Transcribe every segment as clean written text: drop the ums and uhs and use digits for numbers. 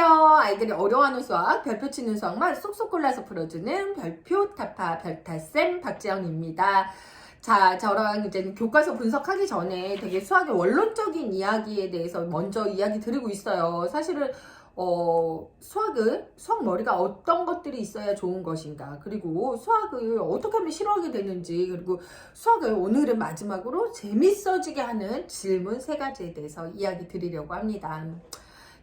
안녕하세요. 아이들이 어려워하는 수학, 별표 치는 수학만 쏙쏙 골라서 풀어주는 별표 타파 별타쌤 박지영입니다. 자, 저랑 이제 교과서 분석하기 전에 되게 수학의 원론적인 이야기에 대해서 먼저 이야기 드리고 있어요. 사실은 수학 머리가 어떤 것들이 있어야 좋은 것인가, 그리고 수학을 어떻게 하면 싫어하게 되는지, 그리고 수학을 오늘은 마지막으로 재밌어지게 하는 질문 3가지에 대해서 이야기 드리려고 합니다.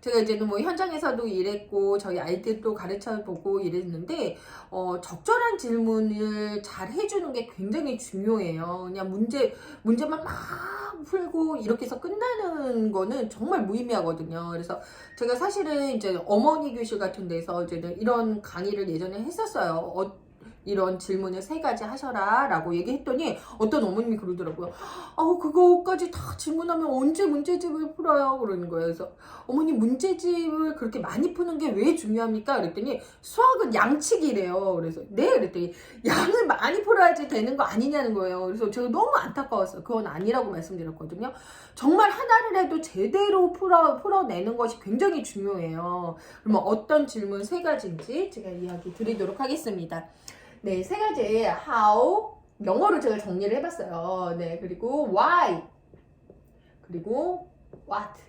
제가 이제는 뭐 현장에서도 일했고 저희 아이들도 가르쳐 보고 이랬는데 적절한 질문을 잘 해주는 게 굉장히 중요해요. 그냥 문제만 막 풀고 이렇게 해서 끝나는 거는 정말 무의미하거든요. 그래서 제가 사실은 이제 어머니 교실 같은 데서 이제는 이런 강의를 예전에 했었어요. 이런 질문을 3가지 하셔라 라고 얘기했더니 어떤 어머님이 그러더라고요. 그거까지 다 질문하면 언제 문제집을 풀어요? 그러는 거예요. 그래서 어머니, 문제집을 그렇게 많이 푸는 게 왜 중요합니까? 그랬더니 수학은 양측이래요. 그래서 네? 그랬더니 양을 많이 풀어야지 되는 거 아니냐는 거예요. 그래서 제가 너무 안타까웠어요. 그건 아니라고 말씀드렸거든요. 정말 하나를 해도 제대로 풀어내는 것이 굉장히 중요해요. 그러면 어떤 질문 3가지인지 제가 이야기 드리도록 하겠습니다. 네, 3가지 how, 영어로 제가 정리를 해봤어요. 네, 그리고 why, 그리고 what.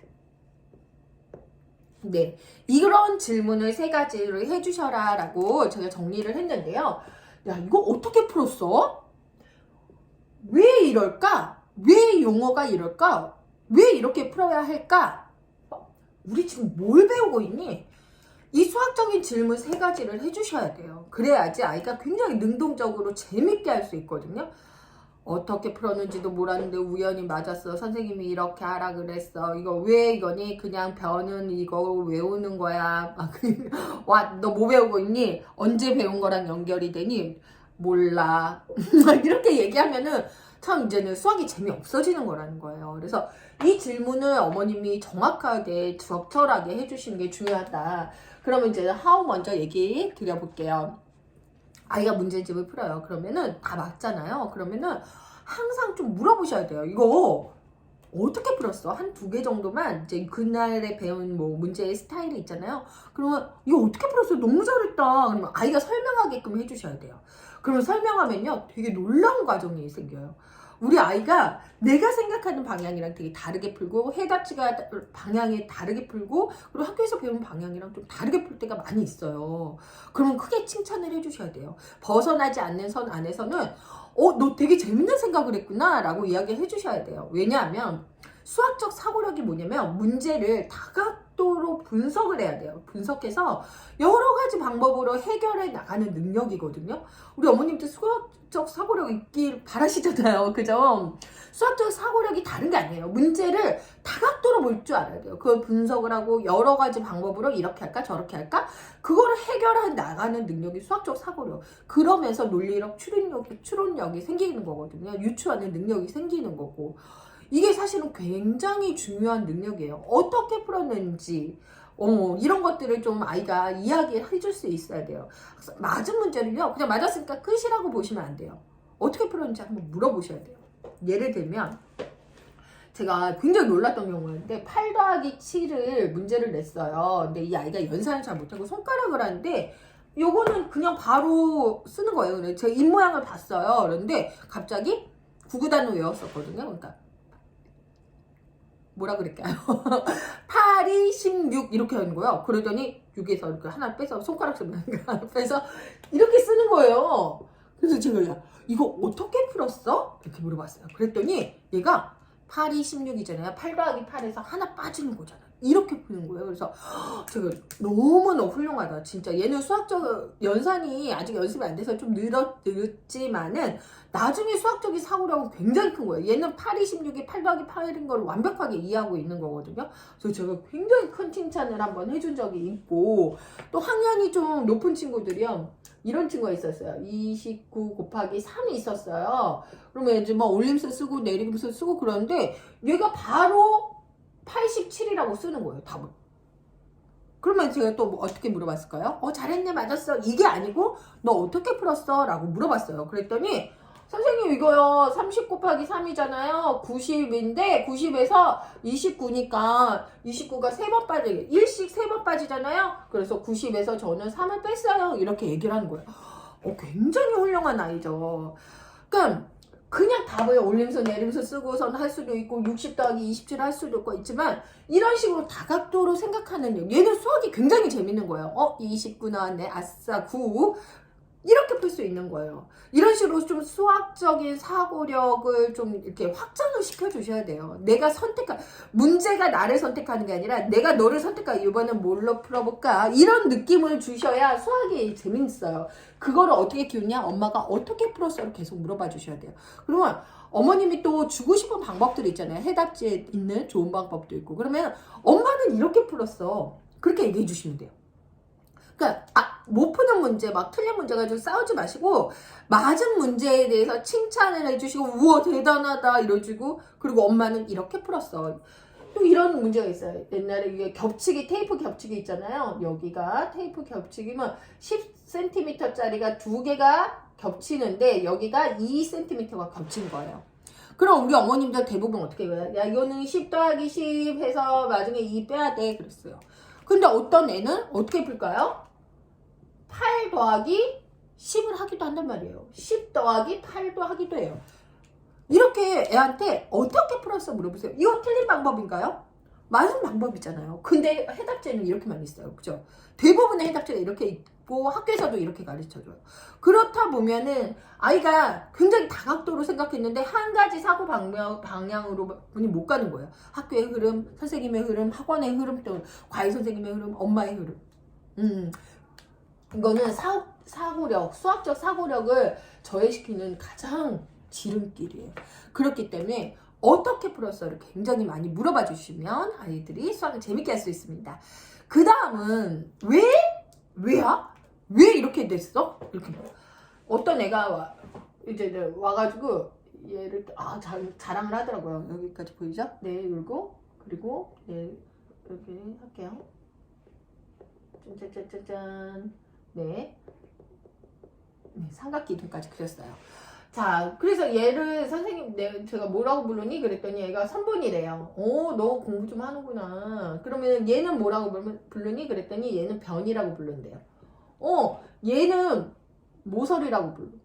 네, 이런 질문을 3가지를 해주셔라 라고 제가 정리를 했는데요. 야, 이거 어떻게 풀었어? 왜 이럴까? 왜 용어가 이럴까? 왜 이렇게 풀어야 할까? 우리 지금 뭘 배우고 있니? 이 수학적인 질문 3가지를 해주셔야 돼요. 그래야지 아이가 굉장히 능동적으로 재밌게 할 수 있거든요. 어떻게 풀었는지도 몰랐는데 우연히 맞았어. 선생님이 이렇게 하라 그랬어. 이거 왜 이거니? 그냥 변은 이거 외우는 거야. 너 뭐 배우고 있니? 언제 배운 거랑 연결이 되니? 몰라. 이렇게 얘기하면은 참 이제는 수학이 재미없어지는 거라는 거예요. 그래서 이 질문을 어머님이 정확하게 적절하게 해주시는 게 중요하다. 그러면 이제 how 먼저 얘기 드려볼게요. 아이가 문제집을 풀어요. 그러면은 다 맞잖아요. 그러면은 항상 좀 물어보셔야 돼요. 이거 어떻게 풀었어? 한 2개 정도만 이제 그날에 배운 뭐 문제의 스타일이 있잖아요. 그러면 이거 어떻게 풀었어? 너무 잘했다. 그러면 아이가 설명하게끔 해주셔야 돼요. 그러면 설명하면요 되게 놀라운 과정이 생겨요. 우리 아이가 내가 생각하는 방향이랑 되게 다르게 풀고, 해답지가 방향이 다르게 풀고, 그리고 학교에서 배운 방향이랑 좀 다르게 풀 때가 많이 있어요. 그러면 크게 칭찬을 해주셔야 돼요. 벗어나지 않는 선 안에서는 너 되게 재밌는 생각을 했구나 라고 이야기를 해주셔야 돼요. 왜냐하면 수학적 사고력이 뭐냐면 문제를 다각도로 분석을 해야 돼요. 분석해서 여러 가지 방법으로 해결해 나가는 능력이거든요. 우리 어머님도 수학적 사고력 있길 바라시잖아요. 그죠? 수학적 사고력이 다른 게 아니에요. 문제를 다각도로 볼 줄 알아야 돼요. 그걸 분석을 하고 여러 가지 방법으로 이렇게 할까 저렇게 할까 그거를 해결해 나가는 능력이 수학적 사고력. 그러면서 논리력, 추론력이 생기는 거거든요. 유추하는 능력이 생기는 거고. 이게 사실은 굉장히 중요한 능력이에요. 어떻게 풀었는지 이런 것들을 좀 아이가 이야기를 해줄 수 있어야 돼요. 맞은 문제는요 그냥 맞았으니까 끝이라고 보시면 안 돼요. 어떻게 풀었는지 한번 물어보셔야 돼요. 예를 들면 제가 굉장히 놀랐던 경우였는데 8 더하기 7을 문제를 냈어요. 근데 이 아이가 연산을 잘 못하고 손가락을 하는데 요거는 그냥 바로 쓰는 거예요. 그래서 제가 입모양을 봤어요. 그런데 갑자기 구구단을 외웠었거든요. 그러니까 뭐라 그럴까요? 8이 16 이렇게 하는 거예요. 그러더니 6에서 이렇게 하나 빼서 손가락 쓰면 하나 빼서 이렇게 쓰는 거예요. 그래서 제가 야 이거 어떻게 풀었어? 이렇게 물어봤어요. 그랬더니 얘가 8이 16이잖아요. 8 더하기 8에서 하나 빠지는 거잖아요. 이렇게 푸는 거예요. 그래서 제가 너무너무 훌륭하다. 진짜 얘는 수학적 연산이 아직 연습이 안 돼서 좀 늦지만은 나중에 수학적인 사고력은 굉장히 큰 거예요. 얘는 8이 16이 8 더하기 8인 걸 완벽하게 이해하고 있는 거거든요. 그래서 제가 굉장히 큰 칭찬을 한번 해준 적이 있고, 또 학년이 좀 높은 친구들이요. 이런 친구가 있었어요. 29 곱하기 3이 있었어요. 그러면 이제 막 올림수 쓰고 내림수 쓰고 그러는데 얘가 바로 87이라고 쓰는 거예요, 답을. 그러면 제가 또 어떻게 물어봤을까요? 잘했네, 맞았어. 이게 아니고 너 어떻게 풀었어? 라고 물어봤어요. 그랬더니 선생님 이거요 30 곱하기 3이잖아요. 90인데 90에서 29니까 29가 3번 빠지게 1씩 3번 빠지잖아요. 그래서 90에서 저는 3을 뺐어요. 이렇게 얘기를 하는 거예요. 굉장히 훌륭한 아이죠. 그러니까 그냥 답을 올림수 내림수 쓰고선 할 수도 있고 60 더하기 27 할 수도 있지만 이런 식으로 다각도로 생각하는 얘는 수학이 굉장히 재밌는 거예요. 29 나왔네. 아싸 9. 이렇게 풀 수 있는 거예요. 이런 식으로 좀 수학적인 사고력을 좀 이렇게 확장을 시켜 주셔야 돼요. 내가 문제가 나를 선택하는 게 아니라 내가 너를 선택할까? 이번엔 뭘로 풀어볼까? 이런 느낌을 주셔야 수학이 재밌어요. 그거를 어떻게 키우냐? 엄마가 어떻게 풀었어요? 계속 물어봐 주셔야 돼요. 그러면 어머님이 또 주고 싶은 방법들이 있잖아요. 해답지에 있는 좋은 방법도 있고. 그러면 엄마는 이렇게 풀었어. 그렇게 얘기해 주시면 돼요. 그러니까 못 푸는 문제, 막 틀린 문제 가지고 싸우지 마시고 맞은 문제에 대해서 칭찬을 해주시고 우와 대단하다 이러시고 그리고 엄마는 이렇게 풀었어. 또 이런 문제가 있어요. 옛날에 이게 겹치기, 테이프 겹치기 있잖아요. 여기가 테이프 겹치기면 10cm 짜리가 두 개가 겹치는데 여기가 2cm가 겹친 거예요. 그럼 우리 어머님들 대부분 어떻게 해요? 야 이거는 10 더하기 10 해서 나중에 2 빼야 돼 그랬어요. 근데 어떤 애는 어떻게 풀까요? 8 더하기 10을 하기도 한단 말이에요. 10 더하기 8도 하기도 해요. 이렇게 애한테 어떻게 풀었어 물어보세요. 이거 틀린 방법인가요? 맞은 방법이잖아요. 근데 해답지에는 이렇게만 있어요. 그죠? 대부분의 해답지가 이렇게 있고 학교에서도 이렇게 가르쳐줘요. 그렇다 보면은 아이가 굉장히 다각도로 생각했는데 한 가지 사고 방향으로 못 가는 거예요. 학교의 흐름, 선생님의 흐름, 학원의 흐름, 또 과외 선생님의 흐름, 엄마의 흐름. 이거는 사고력, 수학적 사고력을 저해시키는 가장 지름길이에요. 그렇기 때문에 어떻게 풀었어를 굉장히 많이 물어봐 주시면 아이들이 수학을 재밌게 할 수 있습니다. 그 다음은 왜야? 왜 이렇게 됐어? 이렇게 어떤 애가 이제 와가지고 얘를 자랑을 하더라고요. 여기까지 보이죠? 네, 그리고 네 이렇게 할게요. 짠짠짠짠. 네, 삼각기둥까지 그렸어요. 자, 그래서 얘를 선생님, 제가 뭐라고 부르니? 그랬더니 얘가 선분이래요. 너 공부 좀 하는구나. 그러면 얘는 뭐라고 부르니? 그랬더니 얘는 변이라고 부른대요. 얘는 모서리라고 부른대요.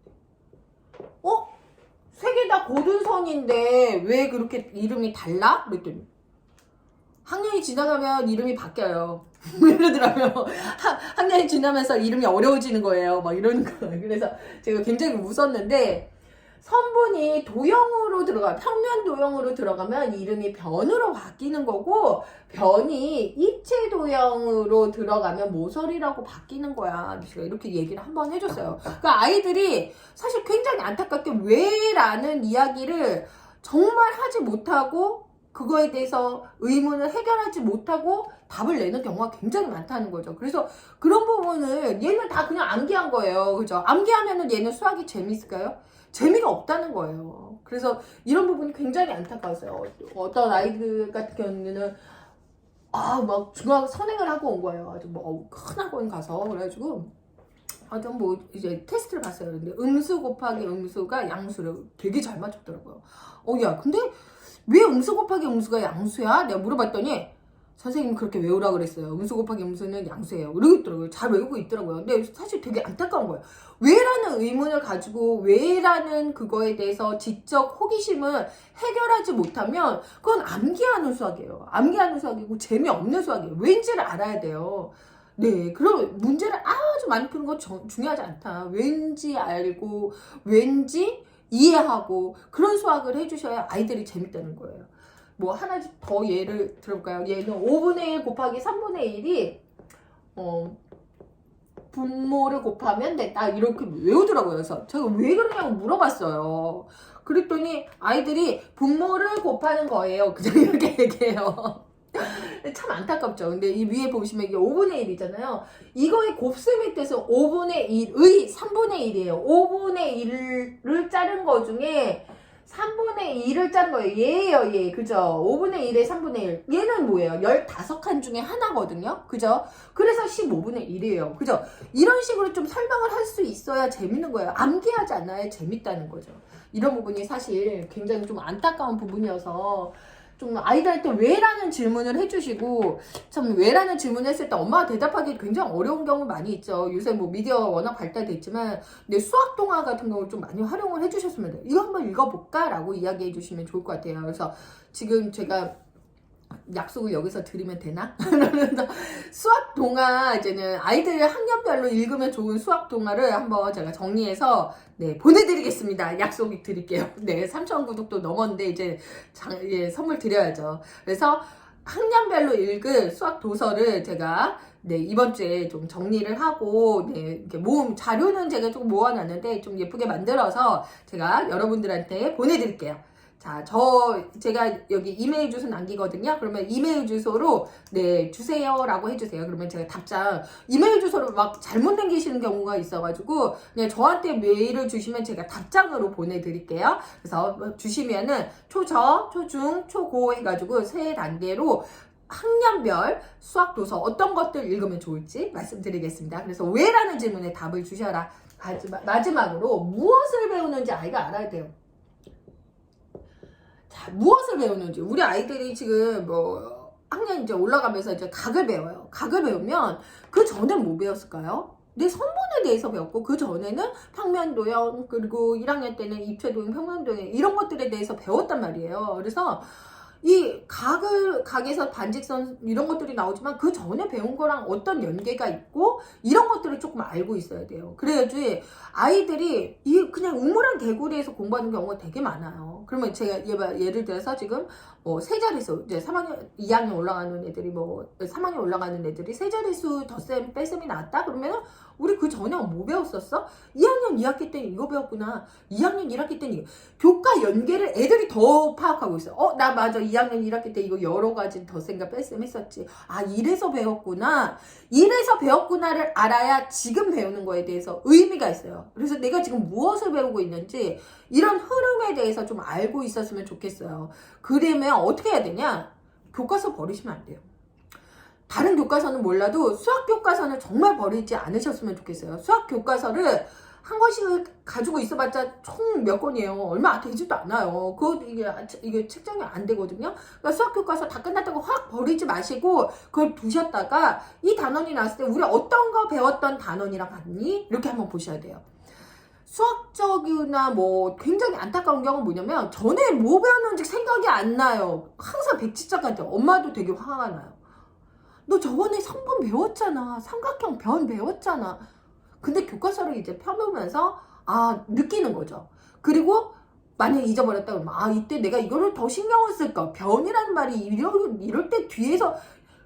세 개 다 고든선인데 왜 그렇게 이름이 달라? 그랬더니 학년이 지나가면 이름이 바뀌어요. 이러더라고요. 학년이 지나면서 이름이 어려워지는 거예요. 막 이러는 거예요. 그래서 제가 굉장히 웃었는데 선분이 도형으로 평면 도형으로 들어가면 이름이 변으로 바뀌는 거고 변이 입체 도형으로 들어가면 모서리라고 바뀌는 거야. 제가 이렇게 얘기를 한번 해줬어요. 그러니까 아이들이 사실 굉장히 안타깝게 왜라는 이야기를 정말 하지 못하고 그거에 대해서 의문을 해결하지 못하고 답을 내는 경우가 굉장히 많다는 거죠. 그래서 그런 부분을 얘는 다 그냥 암기한 거예요. 그죠? 암기하면은 얘는 수학이 재밌을까요? 재미가 없다는 거예요. 그래서 이런 부분이 굉장히 안타까웠어요. 어떤 아이들 같은 경우는 막 중학 선행을 하고 온 거예요. 아주 큰 학원 가서 그래가지고 이제 테스트를 봤어요. 근데 음수 곱하기 음수가 양수를 되게 잘 맞췄더라고요. 야, 근데 왜 음수 곱하기 음수가 양수야? 내가 물어봤더니 선생님 그렇게 외우라 그랬어요. 음수 곱하기 음수는 양수예요. 이러고 있더라고요. 잘 외우고 있더라고요. 근데 사실 되게 안타까운 거예요. 왜라는 의문을 가지고 왜라는 그거에 대해서 지적 호기심을 해결하지 못하면 그건 암기하는 수학이에요. 암기하는 수학이고 재미없는 수학이에요. 왠지를 알아야 돼요. 네, 그럼 문제를 아주 많이 푸는 건 중요하지 않다. 왠지 알고 왠지 이해하고 그런 수학을 해주셔야 아이들이 재밌다는 거예요. 하나 더 예를 들어볼까요? 얘는 5분의 1 곱하기 3분의 1이 분모를 곱하면 된다 이렇게 외우더라고요. 그래서 제가 왜 그러냐고 물어봤어요. 그랬더니 아이들이 분모를 곱하는 거예요. 그냥 이렇게 얘기해요. 참 안타깝죠. 근데 이 위에 보시면 이게 5분의 1이잖아요. 이거의 곱셈의 뜻은 5분의 1의 3분의 1이에요. 5분의 1을 자른 거 중에 3분의 1을 짠 거예요. 얘예요, 얘. 그죠? 5분의 1에 3분의 1. 얘는 뭐예요? 15칸 중에 하나거든요. 그죠? 그래서 15분의 1이에요. 그죠? 이런 식으로 좀 설명을 할 수 있어야 재밌는 거예요. 암기하지 않아야 재밌다는 거죠. 이런 부분이 사실 굉장히 좀 안타까운 부분이어서 좀 아이들한테 왜라는 질문을 해주시고, 참 왜라는 질문을 했을 때 엄마가 대답하기 굉장히 어려운 경우 많이 있죠. 요새 뭐 미디어가 워낙 발달됐지만 근데 수학 동화 같은 경우를 좀 많이 활용을 해주셨으면 돼요. 이거 한번 읽어볼까? 라고 이야기해 주시면 좋을 것 같아요. 그래서 지금 제가 약속을 여기서 드리면 되나? 그러면서 수학 동화 이제는 아이들 학년별로 읽으면 좋은 수학 동화를 한번 제가 정리해서 네 보내드리겠습니다. 약속 드릴게요. 네 3,000 구독도 넘었는데 이제 예, 선물 드려야죠. 그래서 학년별로 읽은 수학 도서를 제가 네 이번 주에 좀 정리를 하고 네 이렇게 모음 자료는 제가 조금 모아놨는데 좀 예쁘게 만들어서 제가 여러분들한테 보내드릴게요. 자, 제가 여기 이메일 주소 남기거든요. 그러면 이메일 주소로, 네, 주세요라고 해주세요. 그러면 제가 답장, 이메일 주소로 막 잘못 남기시는 경우가 있어가지고, 그냥 저한테 메일을 주시면 제가 답장으로 보내드릴게요. 그래서 주시면은 초저, 초중, 초고 해가지고 세 단계로 학년별 수학 도서 어떤 것들 읽으면 좋을지 말씀드리겠습니다. 그래서 왜라는 질문에 답을 주셔라. 마지막으로 무엇을 배우는지 아이가 알아야 돼요. 자, 무엇을 배우는지. 우리 아이들이 지금 뭐 학년 이제 올라가면서 이제 각을 배워요. 각을 배우면 그 전엔 뭐 배웠을까요? 내 선분에 대해서 배웠고 그 전에는 평면도형 그리고 1학년 때는 입체도형, 평면도형 이런 것들에 대해서 배웠단 말이에요. 그래서 이 각에서 반직선 이런 것들이 나오지만 그 전에 배운 거랑 어떤 연계가 있고 이런 것들을 조금 알고 있어야 돼요. 그래야지 아이들이 이 그냥 우물한 개구리에서 공부하는 경우가 되게 많아요. 그러면 제가 예를 들어서 지금 세 자릿수 이제 3학년 2학년 올라가는 애들이 뭐 3학년 올라가는 애들이 세 자릿수 덧셈 뺄셈이 나왔다 그러면은 우리 그 전에 뭐 배웠었어? 2학년 2학기 때 이거 배웠구나. 2학년 1학기 때는 이거. 교과 연계를 애들이 더 파악하고 있어요. 나 맞아. 2학년 1학기 때 이거 여러 가지 덧셈과 뺄셈 했었지. 아, 이래서 배웠구나. 이래서 배웠구나를 알아야 지금 배우는 거에 대해서 의미가 있어요. 그래서 내가 지금 무엇을 배우고 있는지 이런 흐름에 대해서 좀 알고 있었으면 좋겠어요. 그러면 어떻게 해야 되냐? 교과서 버리시면 안 돼요. 다른 교과서는 몰라도 수학 교과서는 정말 버리지 않으셨으면 좋겠어요. 수학 교과서를 한 권씩 가지고 있어봤자 총 몇 권이에요. 얼마 되지도 않아요. 이게 책정이 안 되거든요. 그러니까 수학 교과서 다 끝났다고 확 버리지 마시고 그걸 두셨다가 이 단원이 나왔을 때 우리 어떤 거 배웠던 단원이랑 같니? 이렇게 한번 보셔야 돼요. 수학적이나 뭐 굉장히 안타까운 경우는 뭐냐면 전에 뭐 배웠는지 생각이 안 나요. 항상 백지장한테 엄마도 되게 화가 나요. 너 저번에 성분 배웠잖아. 삼각형 변 배웠잖아. 근데 교과서를 이제 펴보면서 느끼는 거죠. 그리고 만약에 잊어버렸다 그러면 이때 내가 이거를 더 신경을 쓸까. 변이라는 말이 이럴 때 뒤에서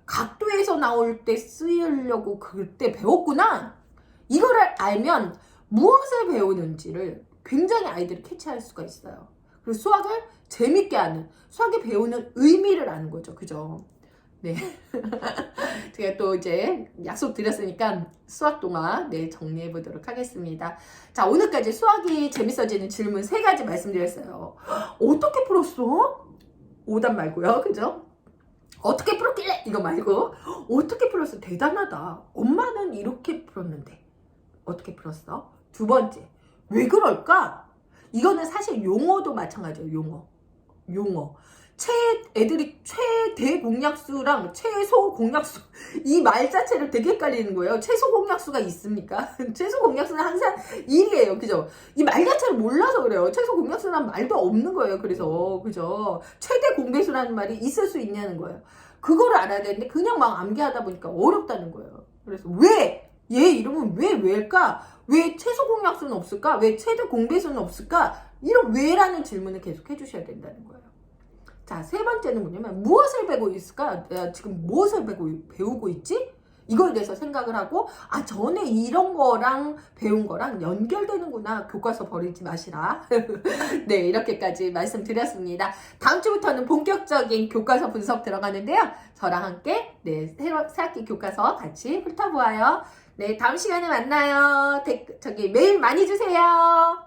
각도에서 나올 때 쓰려고 그때 배웠구나. 이거를 알면 무엇을 배우는지를 굉장히 아이들이 캐치할 수가 있어요. 그래서 수학을 재밌게 하는, 수학에 배우는 의미를 아는 거죠. 그죠? 네. 제가 또 이제 약속 드렸으니까 수학 동화 정리해 보도록 하겠습니다. 자, 오늘까지 수학이 재밌어지는 질문 3가지 말씀드렸어요. 어떻게 풀었어? 오답 말고요. 그죠? 어떻게 풀었길래? 이거 말고 어떻게 풀었어? 대단하다. 엄마는 이렇게 풀었는데 어떻게 풀었어? 2번째, 왜 그럴까? 이거는 사실 용어도 마찬가지예요. 용어. 애들이 최대 공약수랑 최소 공약수 이 말 자체를 되게 헷갈리는 거예요. 최소 공약수가 있습니까? 최소 공약수는 항상 1이에요. 그죠? 이 말 자체를 몰라서 그래요. 최소 공약수란 말도 없는 거예요. 그래서 그죠? 최대 공배수라는 말이 있을 수 있냐는 거예요. 그거를 알아야 되는데 그냥 막 암기하다 보니까 어렵다는 거예요. 그래서 왜? 얘 이름은 왜일까? 왜 최소 공약수는 없을까? 왜 최대 공배수는 없을까? 이런 왜라는 질문을 계속 해주셔야 된다는 거예요. 자, 3번째는 뭐냐면 무엇을 배우고 있을까? 내가 지금 무엇을 배우고 있지? 이거에 대해서 생각을 하고 전에 이런 거랑 배운 거랑 연결되는구나. 교과서 버리지 마시라. 네, 이렇게까지 말씀드렸습니다. 다음 주부터는 본격적인 교과서 분석 들어가는데요. 저랑 함께 새학기 교과서 같이 훑어보아요. 네, 다음 시간에 만나요. 메일 많이 주세요.